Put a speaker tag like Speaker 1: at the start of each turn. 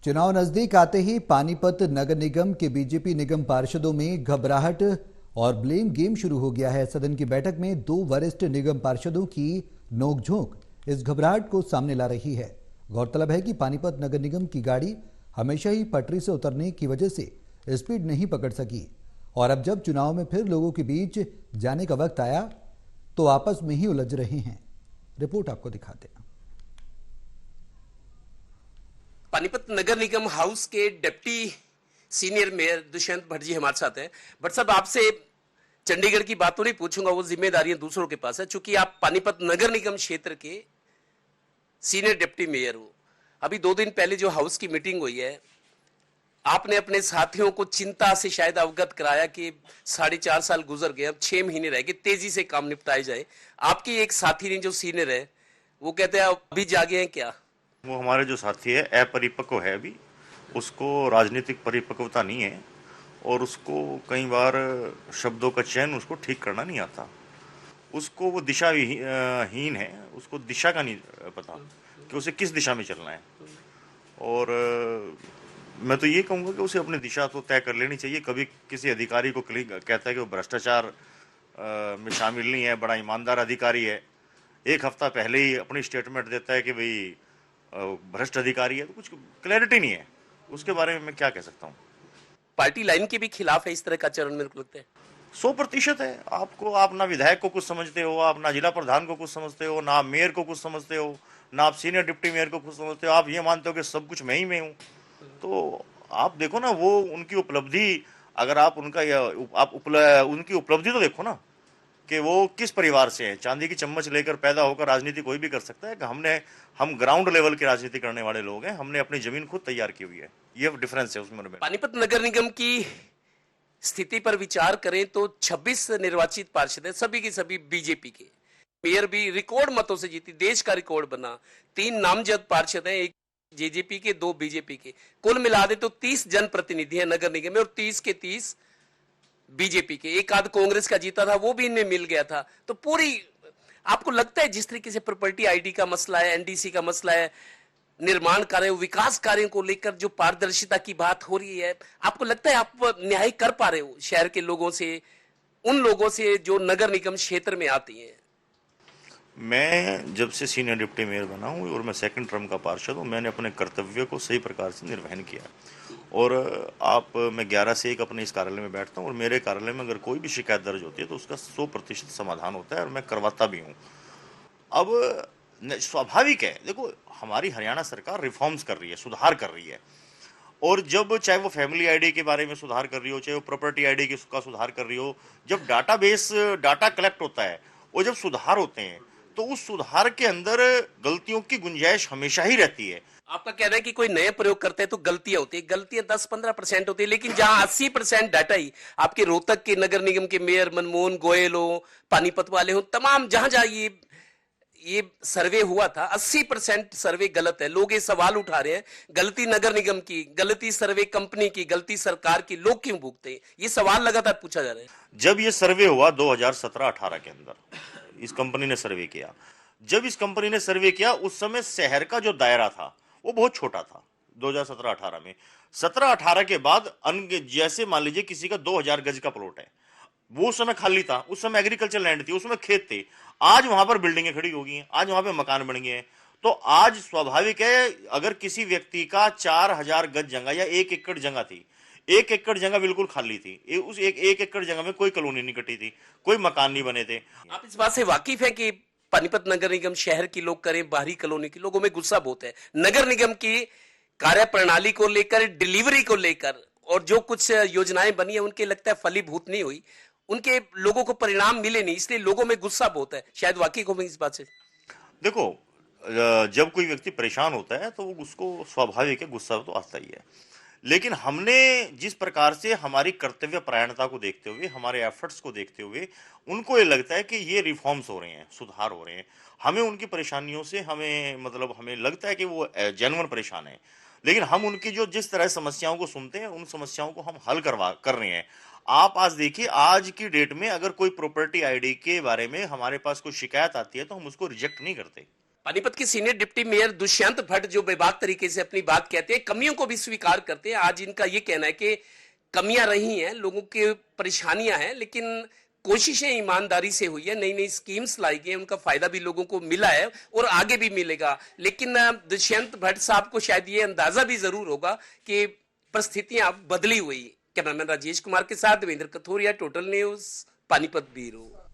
Speaker 1: चुनाव नजदीक आते ही पानीपत नगर निगम के बीजेपी निगम पार्षदों में घबराहट और ब्लेम गेम शुरू हो गया है। सदन की बैठक में दो वरिष्ठ निगम पार्षदों की नोकझोंक इस घबराहट को सामने ला रही है। गौरतलब है कि पानीपत नगर निगम की गाड़ी हमेशा ही पटरी से उतरने की वजह से स्पीड नहीं पकड़ सकी और अब जब चुनाव में फिर लोगों के बीच जाने का वक्त आया तो आपस में ही उलझ रहे हैं। रिपोर्ट आपको दिखाते हैं।
Speaker 2: पानीपत नगर निगम हाउस के deputy senior mayor Dushyant Bhatt ji हमारे साथ हैं। भट्ट साहब, आपसे चंडीगढ़ की बातों नहीं पूछूंगा, वो जिम्मेदारियां दूसरों के पास है। चूंकि आप पानीपत नगर निगम क्षेत्र के सीनियर डिप्टी मेयर हो, अभी 2 दिन पहले जो हाउस की मीटिंग हुई है, आपने अपने साथियों को चिंता से शायद अवगत कराया कि 4.5 साल गुजर गए, अब 6 महीने रह गए, तेजी से काम निपटाए जाए। आपकी एक साथी ने जो सीनियर है वो कहते हैं अभी जागे हैं क्या?
Speaker 3: वो हमारे जो साथी है अपरिपक्व है अभी, उसको राजनीतिक परिपक्वता नहीं है और उसको कई बार शब्दों का चयन उसको ठीक करना नहीं आता। उसको वो दिशा हीन है, उसको दिशा का नहीं पता कि उसे किस दिशा में चलना है। और मैं तो ये कहूँगा कि उसे अपनी दिशा तो तय कर लेनी चाहिए। कभी किसी अधिकारी को कहता है कि वो भ्रष्टाचार में शामिल नहीं है, बड़ा ईमानदार अधिकारी है, एक हफ्ता पहले ही अपनी स्टेटमेंट देता है कि भाई भ्रष्ट अधिकारी है, तो कुछ क्लैरिटी नहीं है उसके बारे में मैं क्या कह सकता हूँ।
Speaker 2: पार्टी लाइन के भी खिलाफ है इस तरह का चरण, मेरे को लगता है
Speaker 3: 100% है। आप ना विधायक को कुछ समझते हो, आप ना जिला प्रधान को कुछ समझते हो, ना आप मेयर को कुछ समझते हो, ना आप सीनियर डिप्टी मेयर को कुछ समझते हो। आप ये मानते हो कि सब कुछ मैं ही में हूँ। तो आप देखो ना, वो उनकी उपलब्धि, अगर आप उनकी उपलब्धि तो देखो ना कि वो किस परिवार से हैं। चांदी की चम्मच लेकर पैदा होकर राजनीति कोई भी कर सकता है कि हम ग्राउंड लेवल की राजनीति करने वाले लोग हैं। हमने अपनी जमीन खुद तैयार की हुई है, ये डिफरेंस है उसमें।
Speaker 2: पानीपत नगर निगम की स्थिति पर विचार करें तो 26 निर्वाचित पार्षद हैं, सभी की सभी बीजेपी के। मेयर भी रिकॉर्ड मतों से जीती, देश का रिकॉर्ड बना। 3 नामजद पार्षद हैं, एक जेजेपी के, 2 बीजेपी के। कुल मिला दे तो 30 जनप्रतिनिधि हैं नगर निगम में और 30 के 30 बीजेपी के। एक आध कांग्रेस का जीता था, वो भी इनमें मिल गया था। तो पूरी, आपको लगता है जिस तरीके से प्रॉपर्टी आईडी का मसला है, एनडीसी का मसला है, निर्माण कार्यों, विकास कार्यों को लेकर जो पारदर्शिता की बात हो रही है, आपको लगता है आप न्याय कर पा रहे हो शहर के लोगों से, उन लोगों से जो नगर निगम क्षेत्र में आती हैं?
Speaker 3: मैं जब से सीनियर डिप्टी मेयर बना हूँ और मैं सेकंड टर्म का पार्षद हूँ, मैंने अपने कर्तव्य को सही प्रकार से निर्वहन किया। और मैं 11 से 1 अपने इस कार्यालय में बैठता हूँ और मेरे कार्यालय में अगर कोई भी शिकायत दर्ज होती है तो उसका 100% समाधान होता है और मैं करवाता भी हूँ। अब स्वाभाविक है, देखो हमारी हरियाणा सरकार रिफॉर्म्स कर रही है, सुधार कर रही है। और जब चाहे वो फैमिली आईडी के बारे में सुधार कर रही हो, चाहे वो प्रॉपर्टी आईडी का सुधार कर रही हो, जब डाटा कलेक्ट होता है और जब सुधार होते हैं तो उस सुधार के अंदर गलतियों की गुंजाइश हमेशा ही रहती है।
Speaker 2: आपका कहना है कि कोई नए प्रयोग करते हैं तो गलतियां होती है, गलतियां 10-15% होती है, लेकिन जहां 80% डाटा ही आपके रोहतक के नगर निगम के मेयर मनमोहन गोयल हो, पानीपत वाले हो, तमाम जहां जहां ये सर्वे हुआ था, 80% सर्वे गलत है। लोग ये सवाल उठा रहे हैं, गलती नगर निगम की, गलती सर्वे कंपनी की, गलती सरकार की, लोग क्यों भुगते हैं? ये सवाल लगातार पूछा जा रहा है।
Speaker 3: जब ये सर्वे हुआ 2017-18 के अंदर, इस कंपनी ने सर्वे किया। जब इस कंपनी ने सर्वे किया उस समय शहर का जो दायरा था वो बहुत छोटा था 2017-18 में। 17-18 के बाद जैसे मान लीजिए किसी का 2000 गज का प्लॉट है, वो उस समय खाली था, उस समय एग्रीकल्चर लैंड थी, उसमें खेत थे। आज वहां पर बिल्डिंगें खड़ी हो गई हैं, आज वहां पे मकान बन गए हैं। तो आज स्वाभाविक है, अगर किसी व्यक्ति का 4000 गज जगह या 1 एकड़ जगह थी, 1 एकड़ जगह बिल्कुल खाली थी, उस एक एकड़ जगह में कोई कॉलोनी नहीं कटी थी, कोई मकान नहीं बने थे।
Speaker 2: आप इस बात से वाकिफ है कि पानीपत नगर निगम शहर की लोग करें, बाहरी कॉलोनी के लोगों में गुस्सा बहुत है नगर निगम की कार्य प्रणाली को लेकर, डिलीवरी को लेकर, और जो कुछ योजनाएं बनी है उनके लगता है फलीभूत नहीं हुई, उनके लोगों को परिणाम मिले नहीं, इसलिए लोगों में गुस्सा बहुत है। शायद वाकिफ हो इस बात से।
Speaker 3: देखो, जब कोई व्यक्ति परेशान होता है तो उसको स्वाभाविक है, गुस्सा तो आता ही है। लेकिन हमने जिस प्रकार से हमारी कर्तव्य परायणता को देखते हुए, हमारे एफर्ट्स को देखते हुए, उनको ये लगता है कि ये रिफॉर्म्स हो रहे हैं, सुधार हो रहे हैं। हमें उनकी परेशानियों से हमें लगता है कि वो जेन्युइन परेशान है। लेकिन हम उनकी जो जिस तरह समस्याओं को सुनते हैं, उन समस्याओं को हम हल कर रहे हैं। आप आज देखिए, आज की डेट में अगर कोई प्रॉपर्टी आईडी के बारे में हमारे पास कोई शिकायत आती है तो हम उसको रिजेक्ट नहीं करते।
Speaker 2: पानीपत के senior deputy mayor Dushyant Bhatt जो बेबाक तरीके से अपनी बात कहते हैं, कमियों को भी स्वीकार करते हैं। आज इनका ये कहना है कि कमियां रही हैं, लोगों की परेशानियां हैं, लेकिन कोशिशें ईमानदारी से हुई है, नई नई स्कीम्स लाई गई हैं, उनका फायदा भी लोगों को मिला है और आगे भी मिलेगा। लेकिन दुष्यंत भट्ट साहब को शायद ये अंदाजा भी जरूर होगा कि परिस्थितियां अब बदली हुई। कैमरामैन राजेश कुमार के साथ Devendra Kathoria, total news, Panipat bureau.